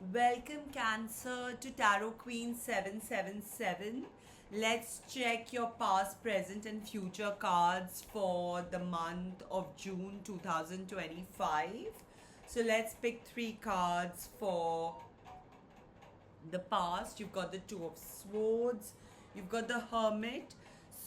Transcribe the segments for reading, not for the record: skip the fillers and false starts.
Welcome Cancer to Tarot Queen 777. Let's check your past, present and future cards for the month of June 2025. So let's pick three cards for the past. You've got the Two of Swords, you've got the Hermit.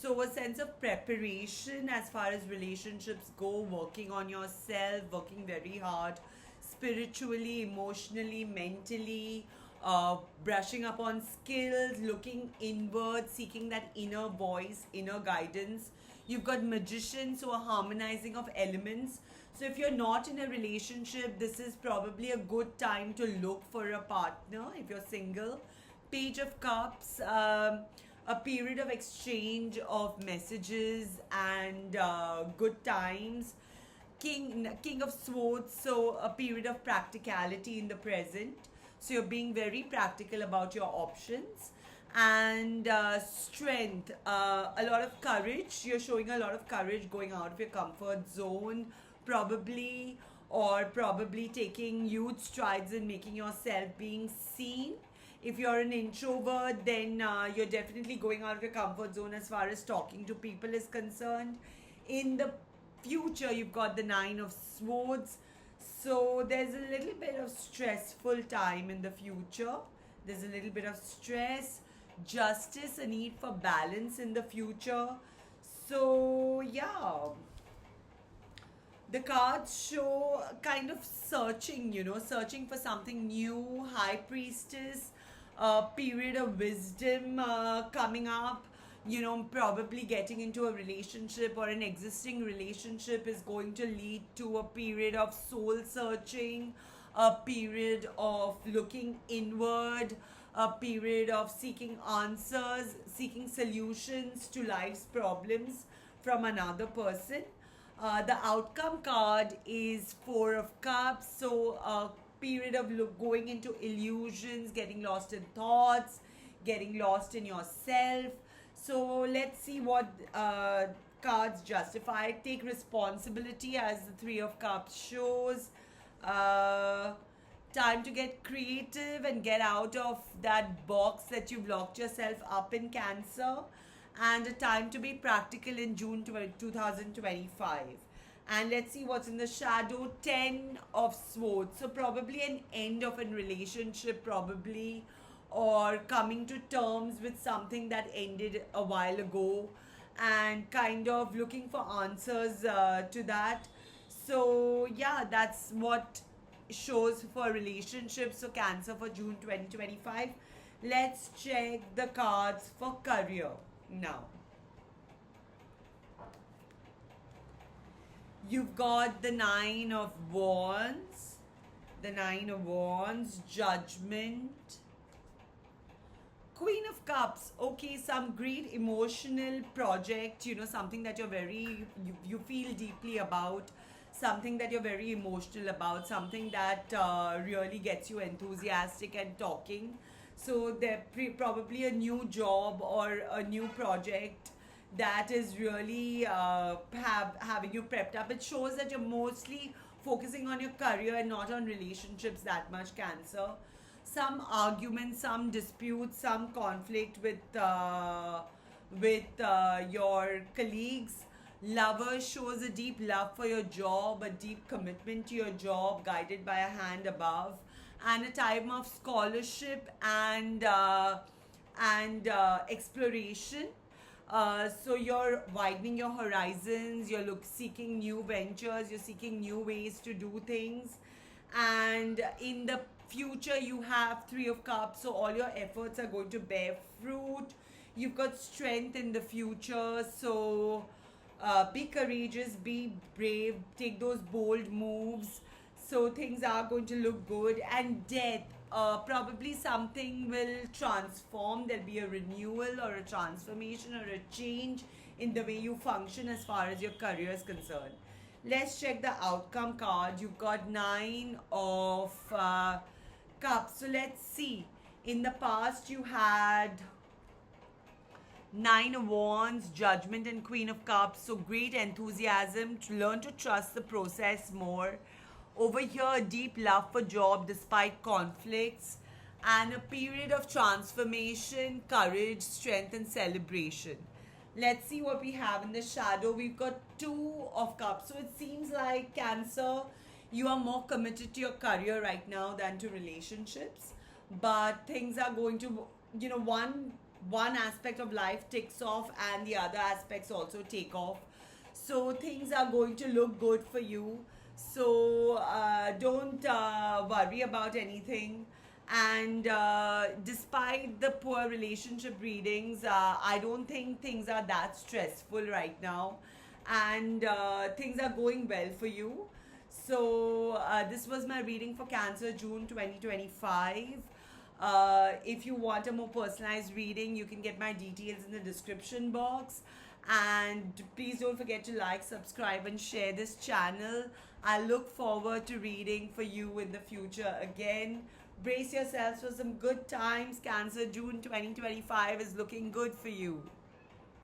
So a sense of preparation as far as relationships go, working on yourself, working very hard spiritually, emotionally, mentally, brushing up on skills, looking inward, seeking that inner voice, inner guidance. You've got Magician, so a harmonizing of elements. So if you're not in a relationship, this is probably a good time to look for a partner if you're single. Page of Cups, a period of exchange of messages and good times. King of Swords, so a period of practicality in the present. So you're being very practical about your options. And Strength, a lot of courage. You're showing a lot of courage going out of your comfort zone, probably, or probably taking huge strides in making yourself being seen. If you're an introvert, then you're definitely going out of your comfort zone as far as talking to people is concerned. In the future, you've got the Nine of Swords. So there's a little bit of stressful time in the future. There's a little bit of stress, justice, a need for balance in the future. So, yeah, the cards show kind of searching, searching for something new. High Priestess, a period of wisdom coming up. Probably getting into a relationship or an existing relationship is going to lead to a period of soul searching, a period of looking inward, a period of seeking answers, seeking solutions to life's problems from another person. The outcome card is Four of Cups, so a period of going into illusions, getting lost in thoughts, getting lost in yourself. So let's see what cards justify. Take responsibility, as the Three of Cups shows. Uh, Time to get creative and get out of that box that you've locked yourself up in, Cancer. And a time to be practical in June 2025. And let's see what's in the shadow. 10 of Swords. So probably an end of a relationship, probably, or coming to terms with something that ended a while ago and kind of looking for answers to that. So yeah, that's what shows for relationships. So Cancer for June 2025. Let's check the cards for career now. You've got the Nine of Wands, Judgment, Queen of Cups. Okay, some great emotional project, something that you feel deeply about, something that you're very emotional about, something that really gets you enthusiastic and talking. So there probably a new job or a new project that is really having you prepped up. It shows that you're mostly focusing on your career and not on relationships that much, Cancer. Some arguments, some disputes, some conflict with your colleagues. Lover shows a deep love for your job, a deep commitment to your job, guided by a hand above, and a time of scholarship and exploration. So you're widening your horizons, you're seeking new ventures, you're seeking new ways to do things. And in the future, you have Three of Cups, so all your efforts are going to bear fruit. You've got strength in the future, so be courageous, be brave, take those bold moves. So things are going to look good. And Death, probably something will transform. There'll be a renewal or a transformation or a change in the way you function as far as your career is concerned. Let's check the outcome card. You've got Nine of Cups. So let's see. In the past, you had Nine of Wands, Judgment, and Queen of Cups. So great enthusiasm to learn to trust the process more. Over here, deep love for job despite conflicts, and a period of transformation, courage, strength, and celebration. Let's see what we have in the shadow. We've got Two of Cups. So it seems like Cancer, you are more committed to your career right now than to relationships. But things are going to, one aspect of life ticks off and the other aspects also take off. So things are going to look good for you. So don't worry about anything. And despite the poor relationship readings, I don't think things are that stressful right now. And things are going well for you. So this was my reading for Cancer June 2025. If you want a more personalized reading, you can get my details in the description box. And please don't forget to like, subscribe, and share this channel. I look forward to reading for you in the future again. Brace yourselves for some good times. Cancer June 2025 is looking good for you.